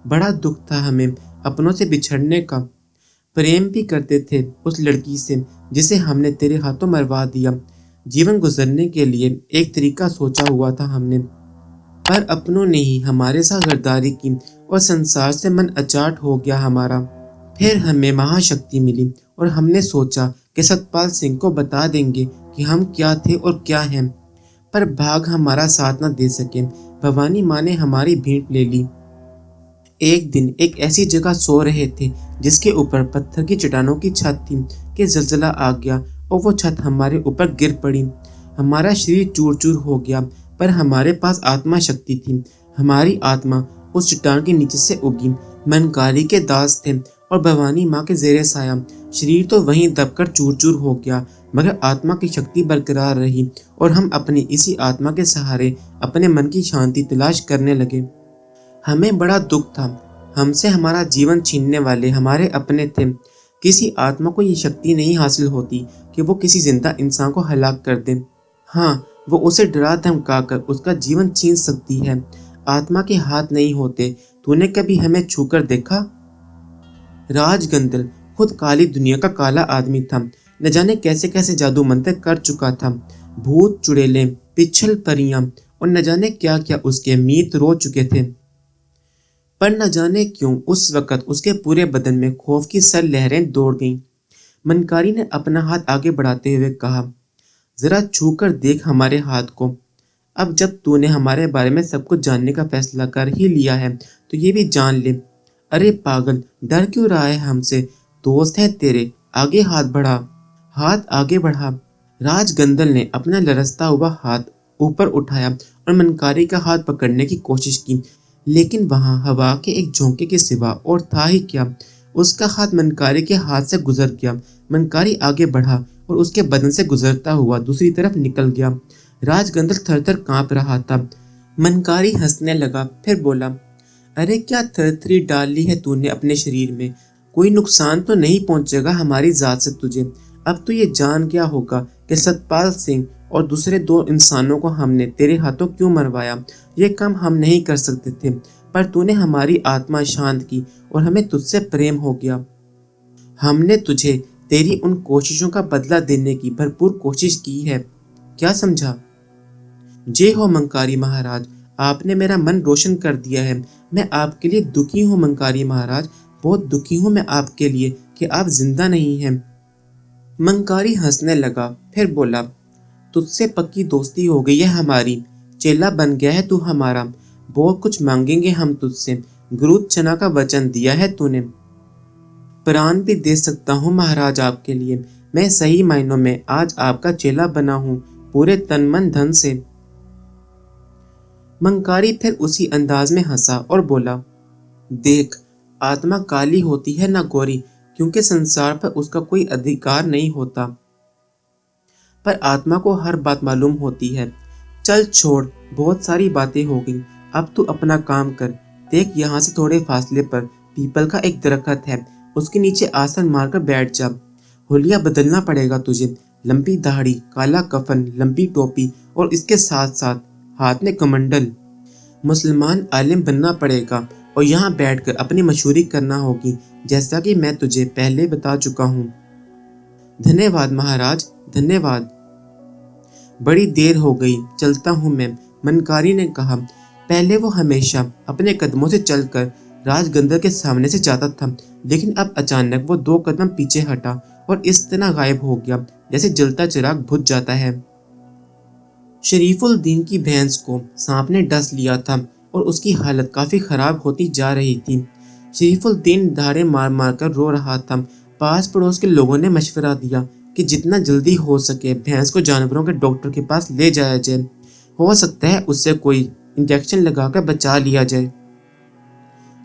بڑا دکھ تھا ہمیں اپنوں سے بچھڑنے کا۔ پریم بھی کرتے تھے اس لڑکی سے جسے ہم نے تیرے ہاتھوں مروا دیا۔ جیون گزرنے کے لیے ایک طریقہ سوچا ہوا تھا ہم نے، پر اپنوں نے ہی ہمارے ساتھ غداری کی اور سنسار سے من اچاٹ ہو گیا ہمارا۔ پھر ہمیں مہا شکتی ملی اور ہم نے سوچا کہ ستپال سنگھ کو بتا دیں گے کہ ہم کیا تھے اور کیا ہیں، پر بھاگ ہمارا ساتھ نہ دے سکے۔ بھوانی ماں نے ہماری بھیٹ لے لی۔ ایک دن ایک ایسی جگہ سو رہے تھے جس کے اوپر پتھر کی چٹانوں کی چھت تھی کہ زلزلہ آ گیا اور وہ چھت ہمارے اوپر گر پڑی۔ ہمارا شریر چور چور ہو گیا، پر ہمارے پاس آتما شکتی تھی۔ ہماری آتما اس چٹان کے نیچے سے اگی۔ منکاری کے داس تھے اور بھوانی ماں کے زیر سایہ شریر تو وہیں دب کر چور چور ہو گیا، مگر آتما کی شکتی برقرار رہی اور ہم اپنی اسی آتما کے سہارے اپنے من کی شانتی تلاش کرنے لگے۔ ہمیں بڑا دکھ تھا، ہم سے ہمارا جیون چھیننے والے ہمارے اپنے تھے۔ کسی آتما کو یہ شکتی نہیں حاصل ہوتی کہ وہ کسی زندہ انسان کو ہلاک کر دے۔ ہاں، وہ اسے ڈرا دھمکا کر اس کا جیون چھین سکتی ہے۔ آتما کے ہاتھ نہیں ہوتے۔ تو نے کبھی ہمیں چھو کر دیکھا؟ راج گندل خود کالی دنیا کا کالا آدمی تھا، نہ جانے کیسے کیسے جادو منتر کر چکا تھا۔ بھوت چڑیلیں، پچھل پریاں اور نہ جانے کیا کیا اس کے میت رو چکے تھے، پر نہ جانے کیوں اس وقت اس کے پورے بدن میں خوف کی سر لہریں دوڑ گئیں۔ منکاری نے اپنا ہاتھ آگے بڑھاتے ہوئے کہا، ذرا چھو کر دیکھ ہمارے ہاتھ کو۔ اب جب تو نے ہمارے بارے میں سب کچھ جاننے کا فیصلہ کر ہی لیا ہے تو یہ بھی جان لے۔ ارے پاگل، ڈر کیوں رہا ہے ہم سے؟ دوست ہے تیرے، آگے ہاتھ بڑھا۔ ہاتھ آگے بڑھا۔ راج گندل نے اپنا لرزتا ہوا ہاتھ اوپر اٹھایا اور منکاری کا ہاتھ پکڑنے کی کوشش کی، لیکن وہاں ہوا کے ایک جھونکے کے سوا اور تھا ہی کیا۔ اس کا ہاتھ منکاری کے ہاتھ سے گزر گیا۔ منکاری آگے بڑھا اور اس کے بدن سے گزرتا ہوا دوسری طرف نکل گیا۔ راج گندل تھر تھر کانپ رہا تھا۔ منکاری ہنسنے لگا، پھر بولا، ارے کیا تھر تھری ڈال لی ہے تو نے اپنے شریر میں؟ کوئی نقصان تو نہیں پہنچے گا ہماری ذات سے تجھے؟ اب تو یہ جان گیا ہوگا کہ ستپال سنگھ اور دوسرے 2 انسانوں کو ہم نے تیرے ہاتھوں کیوں مروایا۔ یہ کام ہم نہیں کر سکتے تھے، پر تو نے ہماری آتما شانت کی اور ہمیں تجھ سے پریم ہو گیا۔ ہم نے تجھے تیری ان کوششوں کا بدلہ دینے کی بھرپور کوشش کی ہے، کیا سمجھا؟ جے ہو منکاری مہاراج، آپ نے میرا من روشن کر دیا ہے۔ میں آپ کے لیے دکھی ہوں منکاری مہاراج، بہت دکھی ہوں میں آپ کے لیے کہ آپ زندہ نہیں ہیں۔ منکاری ہنسنے لگا، پھر بولا، تجھ سے پکی دوستی ہو گئی ہے ہماری، چیلا بن گیا ہے تو ہمارا، بہت کچھ مانگیں گے ہم تجھ سے، گروت چنا کا وچن دیا ہے تو نے۔ پران بھی دے سکتا ہوں مہاراج آپ کے لیے، میں صحیح معنوں میں آج آپ کا چیلا بنا ہوں، پورے تن من دھن سے۔ منکاری پھر اسی انداز میں ہنسا اور بولا، دیکھ، آتما کالی ہوتی ہے نہ گوری، کیونکہ سنسار پر اس کا کوئی ادھیکار نہیں ہوتا، پر آتما کو ہر بات معلوم ہوتی ہے۔ چل چھوڑ، بہت ساری باتیں ہو گئیں، اب تو اپنا کام کر۔ دیکھ یہاں سے تھوڑے فاصلے پر پیپل کا ایک درخت ہے، اس کے نیچے آسن مار کر بیٹھ جا۔ حلیہ بدلنا پڑے گا تجھے، لمبی داڑھی، کالا کفن، لمبی ٹوپی اور اس کے ساتھ ساتھ ہاتھ میں کمنڈل۔ مسلمان عالم بننا پڑے گا اور یہاں بیٹھ کر اپنی مشہوری کرنا ہوگی، جیسا کہ میں تجھے پہلے بتا چکا ہوں۔ دھنیہ واد مہاراج، دھنیہ واد۔ بڑی دیر ہو گئی، چلتا ہوں میں، منکاری نے کہا۔ پہلے وہ ہمیشہ اپنے قدموں سے چل کر راج گندل کے سامنے سے جاتا تھا، لیکن اب اچانک وہ 2 قدم پیچھے ہٹا اور اس طرح غائب ہو گیا جیسے جلتا چراغ بجھ جاتا ہے۔ شریف الدین کی بھینس کو سانپ نے ڈس لیا تھا اور اس کی حالت کافی خراب ہوتی جا رہی تھی۔ شریف الدین دھاڑیں مار مار کر رو رہا تھا۔ پاس پڑوس کے لوگوں نے مشورہ دیا کہ جتنا جلدی ہو سکے بھینس کو جانوروں کے ڈاکٹر کے پاس لے جایا جائے، ہو سکتا ہے اس سے کوئی انجیکشن لگا کر بچا لیا جائے۔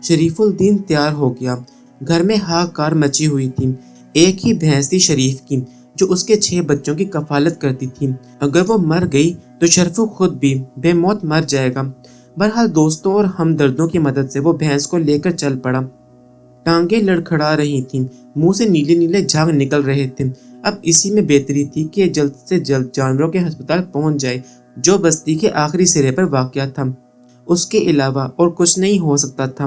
شریف الدین تیار ہو گیا۔ گھر میں ہاکار مچی ہوئی تھی۔ ایک ہی بھینس تھی شریف کی جو اس کے 6 بچوں کی کفالت کرتی تھی۔ اگر وہ مر گئی تو شرفو خود بھی بے موت مر جائے گا۔ بہرحال دوستوں اور ہمدردوں کی مدد سے وہ بھینس کو لے کر چل پڑا۔ ٹانگیں لڑکھڑا رہی تھیں، منہ سے نیلے نیلے جھاگ نکل رہے تھے۔ اب اسی میں بہتری تھی کہ جلد سے جلد جانوروں کے ہسپتال پہنچ جائے جو بستی کے آخری سرے پر واقع تھا۔ اس کے علاوہ اور کچھ نہیں ہو سکتا تھا۔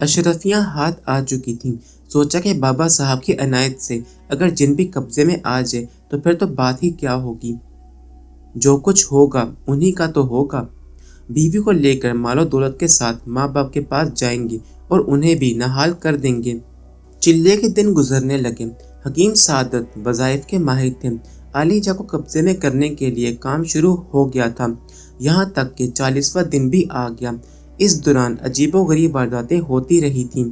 اشرفیاں ہاتھ آ چکی تھیں۔ سوچا کہ بابا صاحب کی عنایت سے اگر جن بھی قبضے میں آ جائے تو پھر تو بات ہی کیا ہوگی۔ جو کچھ ہوگا انہی کا تو ہوگا۔ بیوی کو لے کر مال و دولت کے ساتھ ماں باپ کے پاس جائیں گے اور انہیں بھی نہال کر دیں گے۔ چلے کے دن گزرنے لگے۔ حکیم سعادت وظائف کے ماہر تھے۔ علی جا کو قبضے میں کرنے کے لیے کام شروع ہو گیا تھا، یہاں تک کہ 40واں دن بھی آ گیا۔ اس دوران عجیب و غریب وارداتیں ہوتی رہی تھیں۔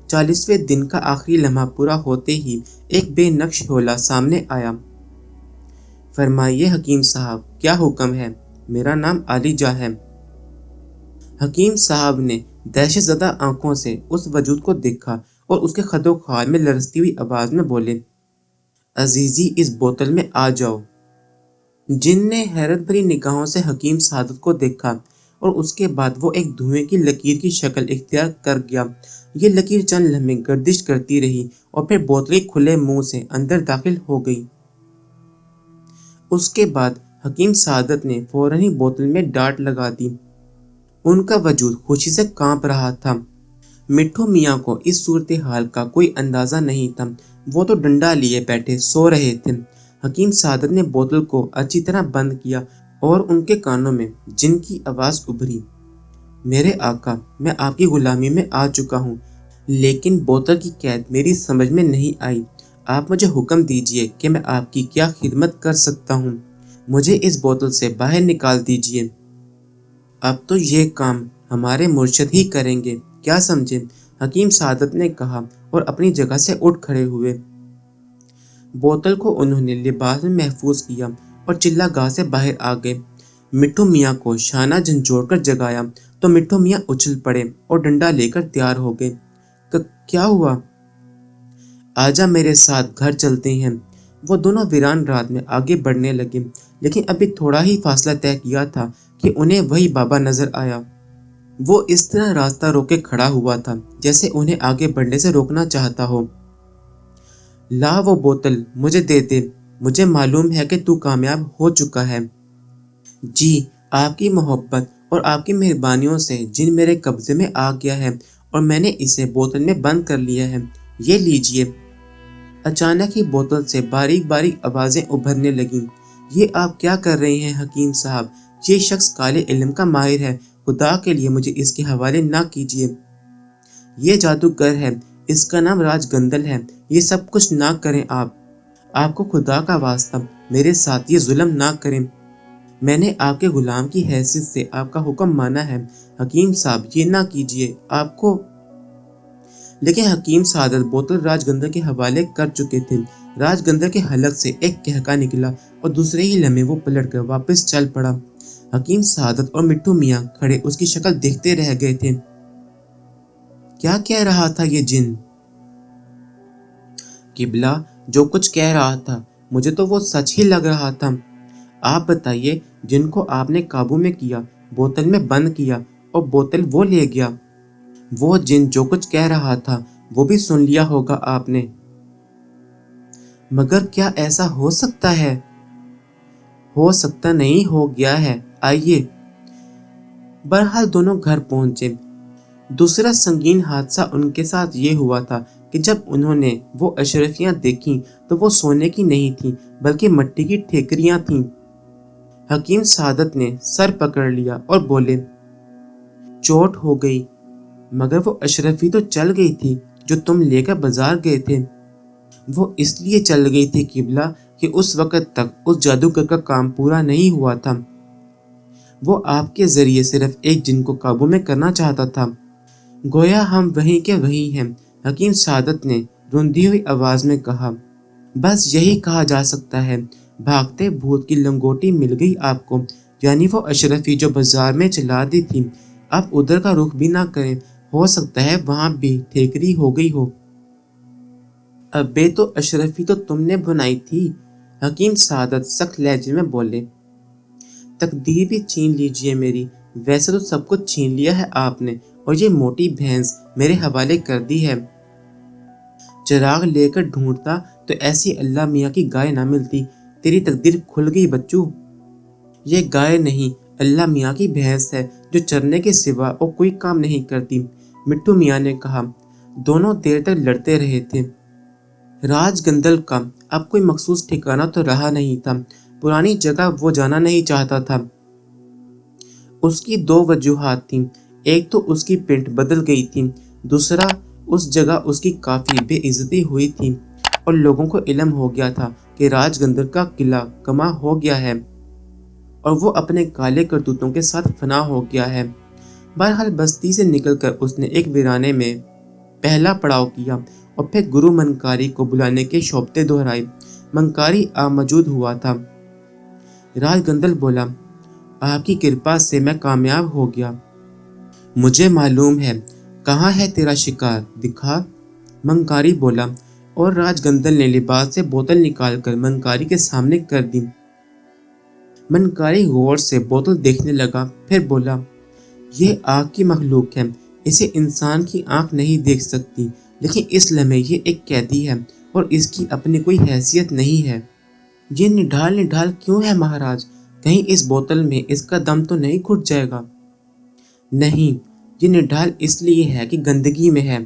40ویں دن کا آخری لمحہ پورا ہوتے ہی ایک بے نقش حولہ سامنے آیا۔ فرمائیے حکیم صاحب، کیا حکم ہے؟ میرا نام علی جا ہے۔ حکیم صاحب نے دہشت زدہ آنکھوں سے اس وجود کو دیکھا اور اس کے خد و خال میں لرزتی ہوئی آواز میں بولے، عزیزی اس بوتل میں آ جاؤ۔ جن نے حیرت بھری نگاہوں سے حکیم سعادت کو دیکھا اور اس کے بعد وہ ایک دھوئیں کی لکیر کی شکل اختیار کر گیا۔ یہ لکیر چند لمحے گردش کرتی رہی اور پھر بوتل کھلے منہ سے اندر داخل ہو گئی۔ اس کے بعد حکیم سعادت نے فوراً ہی بوتل میں ڈاٹ لگا دی۔ ان کا وجود خوشی سے کانپ رہا تھا۔ مٹھو میاں کو اس صورتحال کا کوئی اندازہ نہیں تھا، وہ تو ڈنڈا لیے بیٹھے سو رہے تھے۔ حکیم سعادت نے بوتل کو اچھی طرح بند کیا اور ان کے کانوں میں جن کی آواز ابھری، میرے آقا، میں آپ کی غلامی میں آ چکا ہوں، لیکن بوتل کی قید میری سمجھ میں نہیں آئی۔ آپ مجھے حکم دیجئے کہ میں آپ کی کیا خدمت کر سکتا ہوں، مجھے اس بوتل سے باہر نکال دیجئے۔ اب تو یہ کام ہمارے مرشد ہی کریں گے، کیا سمجھے؟ حکیم سعادت نے کہا اور اپنی جگہ سے اٹھ کھڑے ہوئے۔ بوتل کو انہوں نے لباس میں محفوظ کیا اور چلہ گاہ سے باہر آ گئے۔ مٹھو میاں کو شانہ جھنجھوڑ کر جگایا تو مٹھو میاں اچھل پڑے اور ڈنڈا لے کر تیار ہو گئے۔ کیا ہوا؟ آجا میرے ساتھ، گھر چلتے ہیں۔ وہ دونوں ویران رات میں آگے بڑھنے لگے، لیکن ابھی تھوڑا ہی فاصلہ طے کیا تھا کہ انہیں وہی بابا نظر آیا۔ وہ اس طرح راستہ روکے کھڑا ہوا تھا جیسے انہیں آگے بڑھنے سے روکنا چاہتا ہو۔ لا وہ بوتل مجھے دے دے، مجھے معلوم ہے کہ تو کامیاب ہو چکا ہے۔ جی، آپ کی محبت اور آپ کی مہربانیوں سے جن میرے قبضے میں آ گیا ہے اور میں نے اسے بوتل میں بند کر لیا ہے، یہ لیجئے۔ اچانک ہی بوتل سے باریک باریک آوازیں ابھرنے لگیں۔ یہ آپ کیا کر رہے ہیں حکیم صاحب؟ یہ شخص کالے علم کا ماہر ہے، خدا کے لیے مجھے اس کے حوالے نہ کیجیے۔ یہ جادوگر ہے، اس کا نام راج گندل ہے، یہ سب کچھ نہ کریں آپ۔ آپ کو خدا کا واسطہ میرے ساتھ یہ ظلم نہ کریں، میں نے آپ کے غلام کی حیثیت سے آپ کا حکم مانا ہے، حکیم صاحب یہ نہ کیجیے، آپ کو۔ لیکن حکیم سعادت بوتل راج گندل کے حوالے کر چکے تھے۔ راج گندل کے حلق سے ایک کہکا نکلا اور دوسرے ہی لمحے وہ پلٹ کر واپس چل پڑا۔ حکیم سعادت اور مٹھو میاں کھڑے اس کی شکل دیکھتے رہ گئے تھے۔ کیا کہہ رہا تھا یہ جن؟ قبلہ، جو کچھ کہہ رہا تھا مجھے تو وہ سچ ہی لگ رہا تھا۔ آپ بتائیے، جن کو آپ نے قابو میں کیا، بوتل میں بند کیا اور بوتل وہ لے گیا، وہ جن جو کچھ کہہ رہا تھا وہ بھی سن لیا ہوگا آپ نے۔ مگر کیا ایسا ہو سکتا ہے؟ ہو سکتا نہیں، ہو گیا ہے، آئیے۔ بہرحال دونوں گھر پہنچے۔ دوسرا سنگین حادثہ ان کے ساتھ یہ ہوا تھا کہ جب انہوں نے وہ اشرفیاں دیکھیں تو وہ سونے کی نہیں تھیں بلکہ مٹی کی ٹھیکریاں تھیں۔ حکیم سعادت نے سر پکڑ لیا اور بولے، چوٹ ہو گئی، مگر وہ اشرفی تو چل گئی تھی جو تم لے کر بازار گئے تھے۔ وہ اس لیے چل گئی تھی قبلہ کہ اس وقت تک اس جادوگر کا کام پورا نہیں ہوا تھا۔ وہ آپ کے ذریعے صرف ایک جن کو قابو میں کرنا چاہتا تھا۔ گویا ہم وہیں کے وہیں ہیں، حکیم سعادت نے روندی ہوئی آواز میں کہا۔ بس یہی کہا جا سکتا ہے، بھاگتے بھوت کی لنگوٹی مل گئی آپ کو، یعنی وہ اشرفی جو بازار میں چلا دی تھی۔ اب ادھر کا رخ بھی نہ کریں، ہو سکتا ہے وہاں بھی ٹھیکری ہو گئی ہو۔ ابے تو اشرفی تو تم نے بنائی تھی، حکیم سعادت سخت لہجے میں بولے۔ تقدیر بھی چھین لیجئے میری، ویسے تو سب کچھ چھین لیا ہے آپ نے اور یہ موٹی بھینس میرے حوالے کر دی ہے۔ چراغ لے کر ڈھونڈتا تو ایسی اللہ میاں کی گائے نہ ملتی، تیری تقدیر کھل گئی بچو۔ یہ گائے نہیں، اللہ میاں کی بھینس ہے جو چرنے کے سوا اور کوئی کام نہیں کرتی۔ مٹھو میاں نے کہا۔ دونوں دیر تک لڑتے رہے تھے۔ راج گندل کا اب کوئی مخصوص ٹھکانہ تو رہا نہیں تھا۔ پرانی جگہ وہ جانا نہیں چاہتا تھا۔ اس کی دو وجوہات تھیں۔ ایک تو اس کی پینٹ بدل گئی تھی، دوسرا اس جگہ اس کی کافی بے عزتی ہوئی تھی اور لوگوں کو علم ہو گیا تھا کہ راج گندل کا قلعہ کما ہو گیا ہے اور وہ اپنے کالے کرتوتوں کے ساتھ فنا ہو گیا ہے۔ بہرحال بستی سے نکل کر اس نے ایک ویرانے میں پہلا پڑاؤ کیا اور پھر گرو منکاری کو بلانے کے شوبتے دہرائے۔ منکاری موجود ہوا تھا۔ راج گندل بولا، آپ کی کرپا سے میں کامیاب ہو گیا۔ مجھے معلوم ہے، کہاں ہے تیرا شکار، دکھا۔ منکاری بولا اور راج گندل نے لباس سے بوتل نکال کر منکاری کے سامنے کر دی۔ منکاری غور سے بوتل دیکھنے لگا، پھر بولا، یہ آگ کی مخلوق ہے، اسے انسان کی آنکھ نہیں دیکھ سکتی، لیکن اس لمحے یہ ایک قیدی ہے اور اس کی اپنی کوئی حیثیت نہیں ہے۔ یہ نڈھال کیوں ہے مہاراج؟ کہیں اس بوتل میں اس کا دم تو نہیں گھٹ جائے گا؟ نہیں، یہ نڈھال اس لیے ہے کہ گندگی میں ہے،